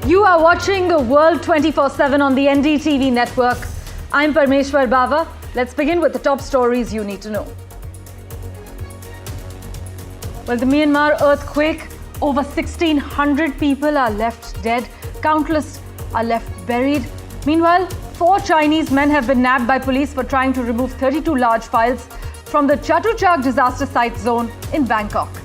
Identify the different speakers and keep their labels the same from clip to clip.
Speaker 1: You are watching the World 24/7 on the NDTV network. I'm Parmeshwar Bava. Let's begin with the top stories you need to know. Well, the Myanmar earthquake, over 1,600 people are left dead. Countless are left buried. Meanwhile, 4 Chinese men have been nabbed by police for trying to remove 32 large files from the Chatuchak disaster site zone in Bangkok.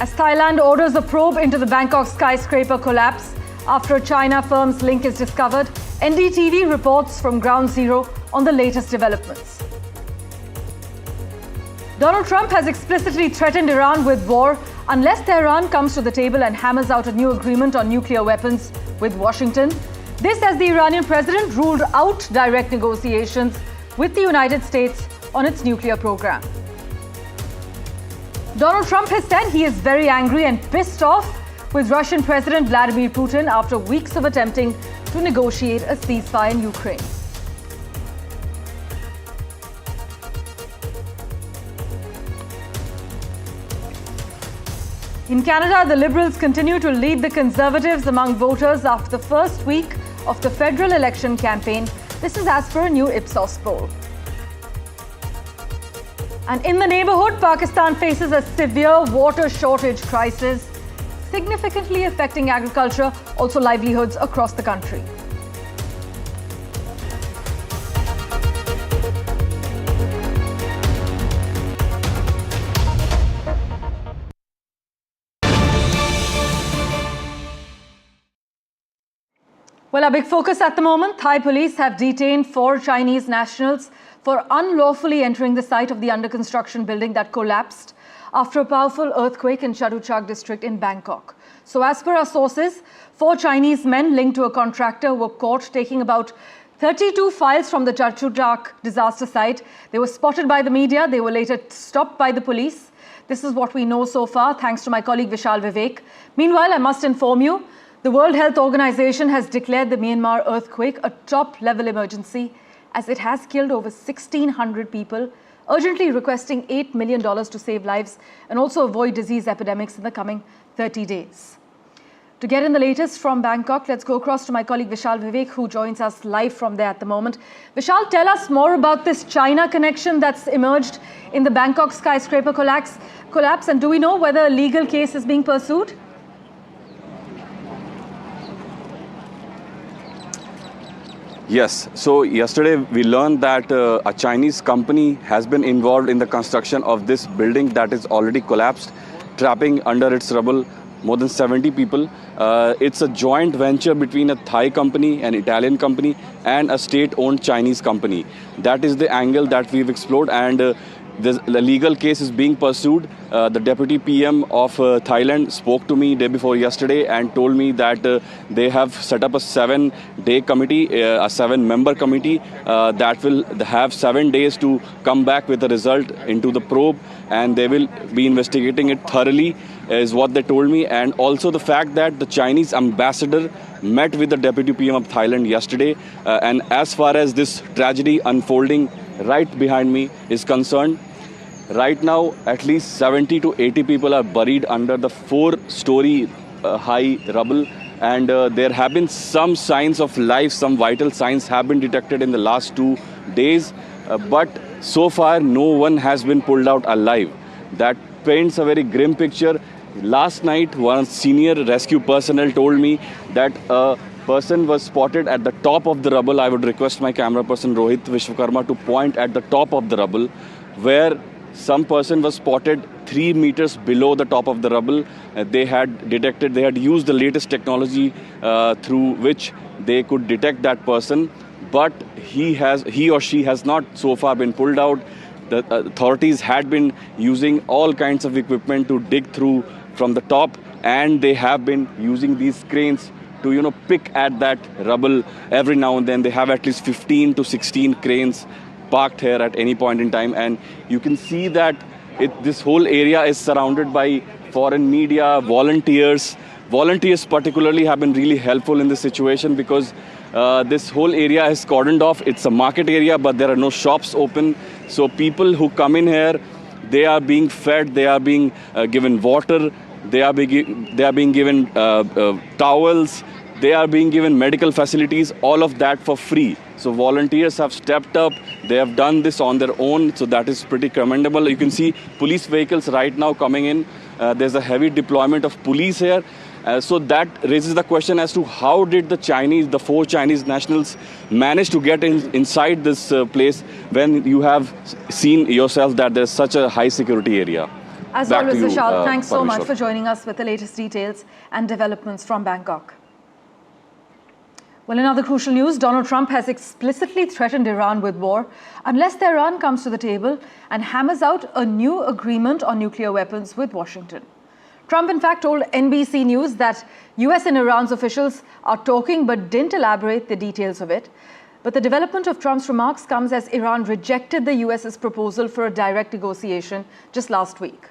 Speaker 1: As Thailand orders a probe into the Bangkok skyscraper collapse after a China firm's link is discovered, NDTV reports from Ground Zero on the latest developments. Donald Trump has explicitly threatened Iran with war unless Tehran comes to the table and hammers out a new agreement on nuclear weapons with Washington. This as the Iranian president ruled out direct negotiations with the United States on its nuclear program. Donald Trump has said he is very angry and pissed off with Russian President Vladimir Putin after weeks of attempting to negotiate a ceasefire in Ukraine. In Canada, the Liberals continue to lead the Conservatives among voters after the first week of the federal election campaign. This is as per a new Ipsos poll. And in the neighborhood, Pakistan faces a severe water shortage crisis, significantly affecting agriculture, also livelihoods across the country. Well, our big focus at the moment, Thai police have detained 4 Chinese nationals for unlawfully entering the site of the under-construction building that collapsed after a powerful earthquake in Chatuchak District in Bangkok. So as per our sources, 4 Chinese men linked to a contractor were caught taking about 32 files from the Chatuchak disaster site. They were spotted by the media. They were later stopped by the police. This is what we know so far, thanks to my colleague Vishal Vivek. Meanwhile, I must inform you, the World Health Organization has declared the Myanmar earthquake a top-level emergency as it has killed over 1,600 people, urgently requesting $8 million to save lives and also avoid disease epidemics in the coming 30 days. To get in the latest from Bangkok, let's go across to my colleague Vishal Vivek, who joins us live from there at the moment. Vishal, tell us more about this China connection that's emerged in the Bangkok skyscraper collapse, and do we know whether a legal case is being pursued?
Speaker 2: Yes, so yesterday we learned that a Chinese company has been involved in the construction of this building that is already collapsed, trapping under its rubble more than 70 people. It's a joint venture between a Thai company, an Italian company, and a state-owned Chinese company. That is the angle that we've explored, and the legal case is being pursued. The Deputy PM of Thailand spoke to me day before yesterday and told me that they have set up a 7-day committee, a 7-member committee that will have 7 days to come back with a result into the probe, and they will be investigating it thoroughly, is what they told me. And also the fact that the Chinese ambassador met with the Deputy PM of Thailand yesterday, and as far as this tragedy unfolding right behind me is concerned, right now, at least 70 to 80 people are buried under the 4-story high rubble, and there have been some signs of life, some vital signs have been detected in the last 2 days, but so far no one has been pulled out alive. That paints a very grim picture. Last night, one senior rescue personnel told me that a person was spotted at the top of the rubble. I would request my camera person Rohit Vishwakarma to point at the top of the rubble, where some person was spotted 3 meters below the top of the rubble. They had used the latest technology through which they could detect that person, but he or she has not so far been pulled out. The authorities had been using all kinds of equipment to dig through from the top, and they have been using these cranes to pick at that rubble every now and then. They have at least 15 to 16 cranes parked here at any point in time, and you can see that this whole area is surrounded by foreign media, volunteers. Volunteers particularly have been really helpful in this situation because this whole area is cordoned off. It's a market area, but there are no shops open. So people who come in here, they are being fed, they are being given water, they are being given towels, they are being given medical facilities, all of that for free. So volunteers have stepped up, they have done this on their own, so that is pretty commendable. You can see police vehicles right now coming in. There's a heavy deployment of police here. So that raises the question as to how did the 4 Chinese nationals manage to get inside this place when you have seen yourself that there's such a high security area.
Speaker 1: As
Speaker 2: Back
Speaker 1: always,
Speaker 2: to you,
Speaker 1: Vishal, thanks so much
Speaker 2: Parmeshwar.
Speaker 1: for joining us with the latest details and developments from Bangkok. Well, in other crucial news, Donald Trump has explicitly threatened Iran with war unless Tehran comes to the table and hammers out a new agreement on nuclear weapons with Washington. Trump, in fact, told NBC News that US and Iran's officials are talking but didn't elaborate the details of it. But the development of Trump's remarks comes as Iran rejected the US's proposal for a direct negotiation just last week.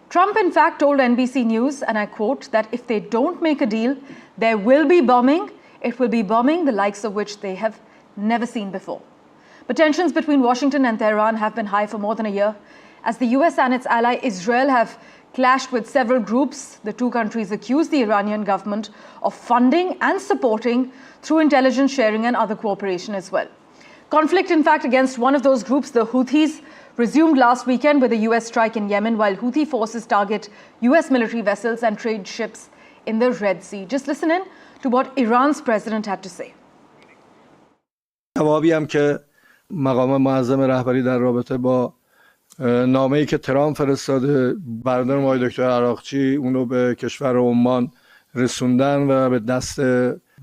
Speaker 1: Trump, in fact, told NBC News, and I quote, that if they don't make a deal, there will be bombing. It will be bombing the likes of which they have never seen before. But tensions between Washington and Tehran have been high for more than a year. As the US and its ally Israel have clashed with several groups, the two countries accuse the Iranian government of funding and supporting through intelligence sharing and other cooperation as well. Conflict, in fact, against one of those groups, the Houthis, resumed last weekend with a US strike in Yemen, while Houthi forces target US military vessels and trade ships in the Red Sea. Just listen in to what Iran's president had to say.
Speaker 3: جوابی هم که مقام معظم رهبری در رابطه با نامه‌ای که ترامپ فرستاده برادرم آقای دکتر عراقچی اونو به کشور عمان رسوندن و به دست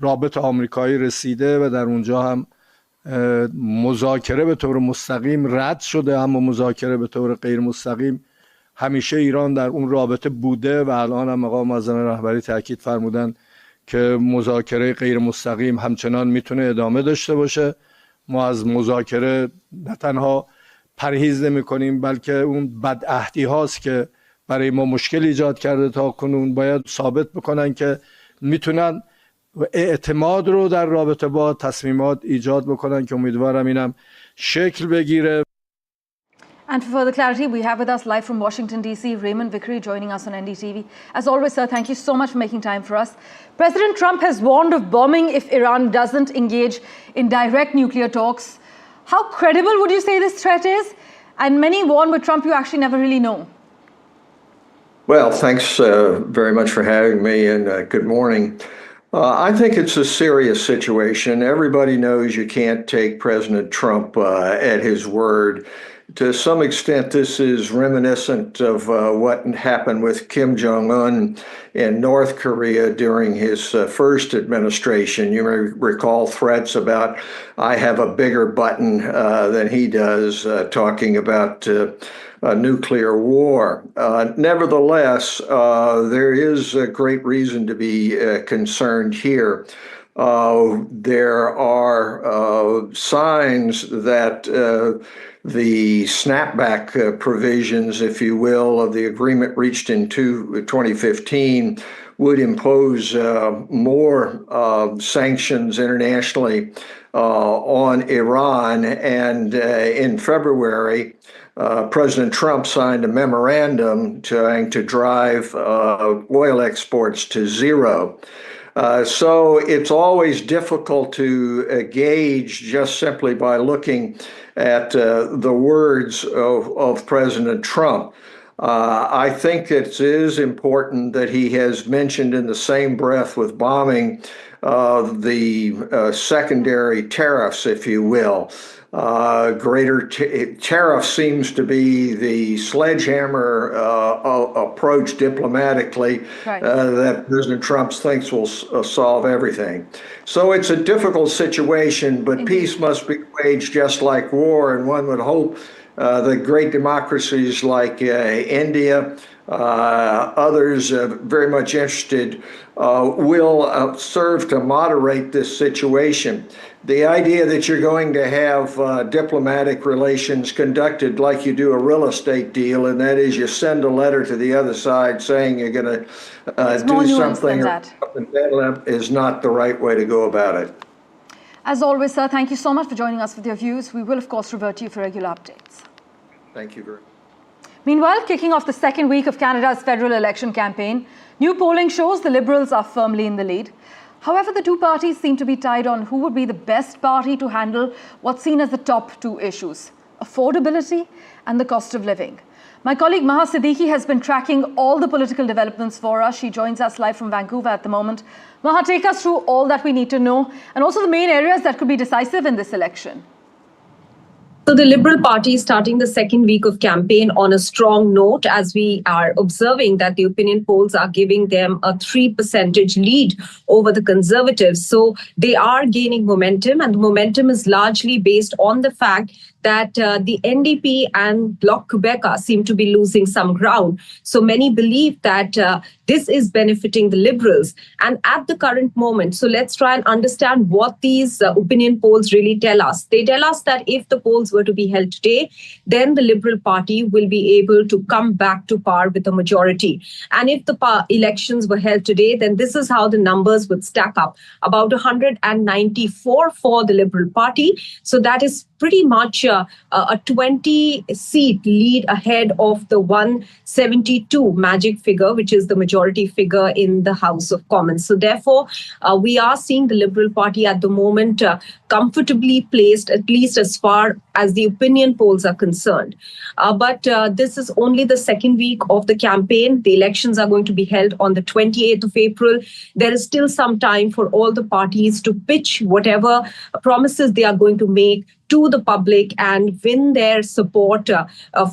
Speaker 3: رابط آمریکایی رسیده و در اونجا هم مذاکره به طور مستقیم رد شده، اما مذاکره به طور غیر مستقیم همیشه ایران در اون رابطه بوده و الان هم مقام معظم رهبری تاکید فرمودن که مذاکره غیر مستقیم همچنان میتونه ادامه داشته باشه. ما از مذاکره نه تنها پرهیز نمی کنیم بلکه اون بدعهدی هاست که برای ما مشکل ایجاد کرده تا کنون باید ثابت بکنن که میتونن اعتماد رو در رابطه با تصمیمات ایجاد بکنن که امیدوارم اینم شکل بگیره.
Speaker 1: And for further clarity, we have with us live from Washington, D.C., Raymond Vickery joining us on NDTV. As always, sir, thank you so much for making time for us. President Trump has warned of bombing if Iran doesn't engage in direct nuclear talks. How credible would you say this threat is? And many warn with Trump, you actually never really know.
Speaker 4: Well, thanks very much for having me, and good morning. I think it's a serious situation. Everybody knows you can't take President Trump at his word. To some extent, this is reminiscent of what happened with Kim Jong-un in North Korea during his first administration. You may recall threats about, I have a bigger button than he does, talking about a nuclear war. Nevertheless, there is a great reason to be concerned here. There are signs that the snapback provisions, if you will, of the agreement reached in 2015 would impose more sanctions internationally on Iran. And in February, President Trump signed a memorandum trying to drive oil exports to zero. So it's always difficult to gauge just simply by looking at the words of President Trump. I think it is important that he has mentioned in the same breath with bombing the secondary tariffs, if you will. Greater tariff seems to be the sledgehammer approach diplomatically that President Trump thinks will solve everything. So it's a difficult situation, but peace must be waged just like war, and one would hope that great democracies like India, others very much interested, will serve to moderate this situation. The idea that you're going to have diplomatic relations conducted like you do a real estate deal, and that is you send a letter to the other side saying you're going to do something, is not the right way to go about it.
Speaker 1: As always, sir, thank you so much for joining us with your views. We will, of course, revert to you for regular updates.
Speaker 4: Thank you very much.
Speaker 1: Meanwhile, kicking off the second week of Canada's federal election campaign, new polling shows the Liberals are firmly in the lead. However, the two parties seem to be tied on who would be the best party to handle what's seen as the top two issues: affordability and the cost of living. My colleague Maha Siddiqui has been tracking all the political developments for us. She joins us live from Vancouver at the moment. Maha, take us through all that we need to know and also the main areas that could be decisive in this election.
Speaker 5: So the Liberal Party is starting the second week of campaign on a strong note, as we are observing that the opinion polls are giving them a 3% lead over the Conservatives. So they are gaining momentum, and the momentum is largely based on the fact that the NDP and Bloc Québécois seem to be losing some ground. So many believe that this is benefiting the Liberals. And at the current moment, so let's try and understand what these opinion polls really tell us. They tell us that if the polls were to be held today, then the Liberal Party will be able to come back to par with a majority. And if the elections were held today, then this is how the numbers would stack up. About 194 for the Liberal Party. So that is pretty much a 20-seat lead ahead of the 172 magic figure, which is the majority figure in the House of Commons. So therefore, we are seeing the Liberal Party at the moment comfortably placed, at least as far as the opinion polls are concerned. But this is only the second week of the campaign. The elections are going to be held on the 28th of April. There is still some time for all the parties to pitch whatever promises they are going to make to the public and win their support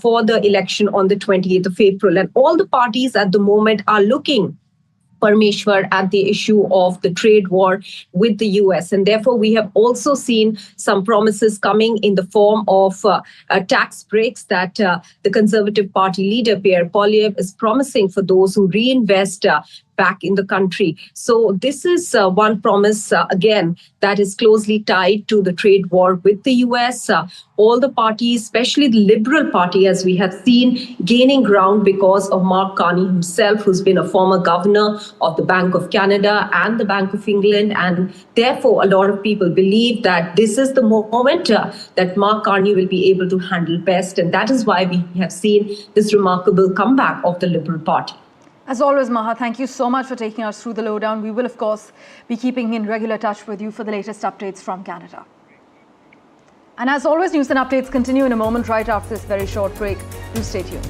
Speaker 5: for the election on the 28th of April. And all the parties at the moment are looking, Parmeshwar, at the issue of the trade war with the US. And therefore, we have also seen some promises coming in the form of tax breaks that the Conservative Party leader, Pierre Poilievre, is promising for those who reinvest back in the country. So this is one promise, again, that is closely tied to the trade war with the US. All the parties, especially the Liberal Party, as we have seen, gaining ground because of Mark Carney himself, who's been a former governor of the Bank of Canada and the Bank of England. And therefore, a lot of people believe that this is the moment that Mark Carney will be able to handle best. And that is why we have seen this remarkable comeback of the Liberal Party.
Speaker 1: As always, Maha, thank you so much for taking us through the lowdown. We will, of course, be keeping in regular touch with you for the latest updates from Canada. And as always, news and updates continue in a moment right after this very short break. Do stay tuned.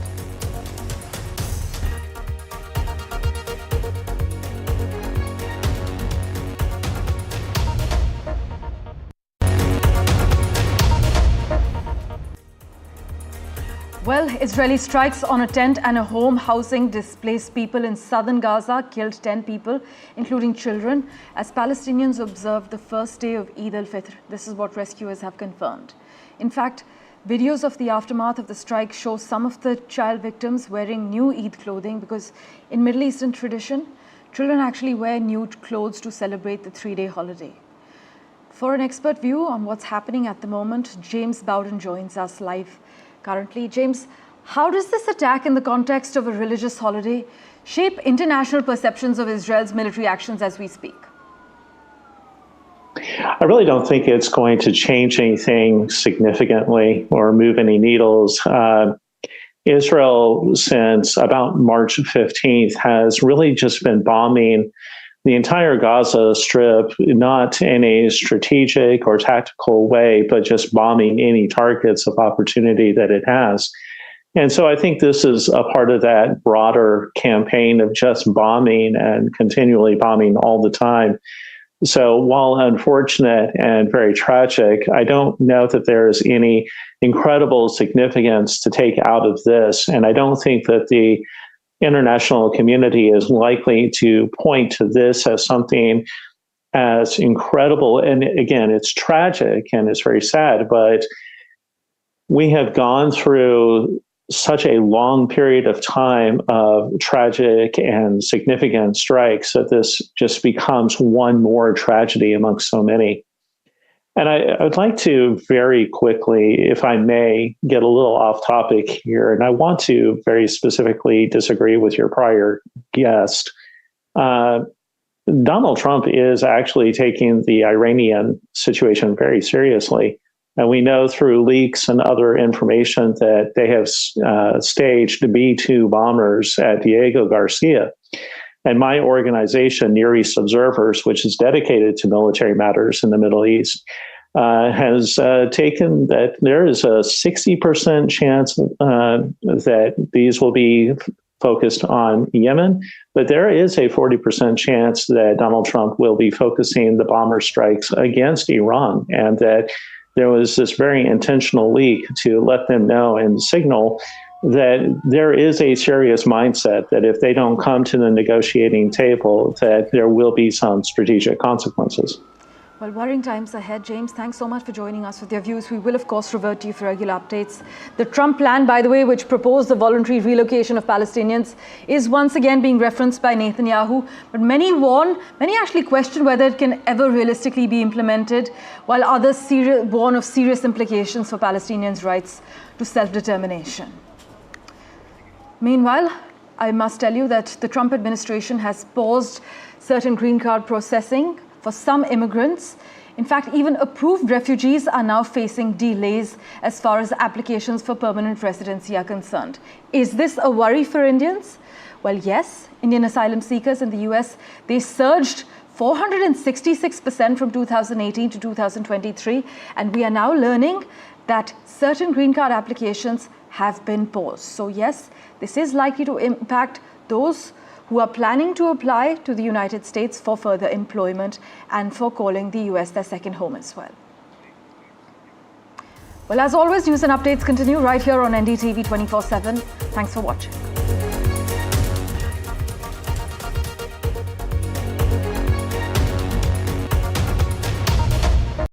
Speaker 1: Well, Israeli strikes on a tent and a home housing displaced people in southern Gaza killed 10 people, including children, as Palestinians observed the first day of Eid al-Fitr. This is what rescuers have confirmed. In fact, videos of the aftermath of the strike show some of the child victims wearing new Eid clothing, because in Middle Eastern tradition, children actually wear new clothes to celebrate the three-day holiday. For an expert view on what's happening at the moment, James Bowden joins us live currently. James, how does this attack in the context of a religious holiday shape international perceptions of Israel's military actions as we speak?
Speaker 6: I really don't think it's going to change anything significantly or move any needles. Israel, since about March 15th, has really just been bombing the entire Gaza Strip, not in a strategic or tactical way, but just bombing any targets of opportunity that it has. And so I think this is a part of that broader campaign of just bombing and continually bombing all the time. So while unfortunate and very tragic, I don't know that there's any incredible significance to take out of this. And I don't think that the international community is likely to point to this as something as incredible. And again, it's tragic and it's very sad, but we have gone through such a long period of time of tragic and significant strikes that this just becomes one more tragedy amongst so many. And I would like to very quickly, if I may, get a little off topic here. And I want to very specifically disagree with your prior guest. Donald Trump is actually taking the Iranian situation very seriously. And we know through leaks and other information that they have staged B-2 bombers at Diego Garcia. And my organization, Near East Observers, which is dedicated to military matters in the Middle East, has taken that there is a 60% chance that these will be focused on Yemen, but there is a 40% chance that Donald Trump will be focusing the bomber strikes against Iran, and that there was this very intentional leak to let them know and signal that there is a serious mindset that if they don't come to the negotiating table, that there will be some strategic consequences.
Speaker 1: Well, worrying times ahead. James, thanks so much for joining us with your views. We will, of course, revert to you for regular updates. The Trump plan, by the way, which proposed the voluntary relocation of Palestinians, is once again being referenced by Netanyahu. But many actually question whether it can ever realistically be implemented, while others warn of serious implications for Palestinians' rights to self-determination. Meanwhile, I must tell you that the Trump administration has paused certain green card processing for some immigrants. In fact, even approved refugees are now facing delays as far as applications for permanent residency are concerned. Is this a worry for Indians? Well, yes. Indian asylum seekers in the US, they surged 466% from 2018 to 2023. And we are now learning that certain green card applications have been paused. So yes, this is likely to impact those who are planning to apply to the United States for further employment and for calling the US their second home as well. Well, as always, news and updates continue right here on NDTV 24/7. Thanks for watching.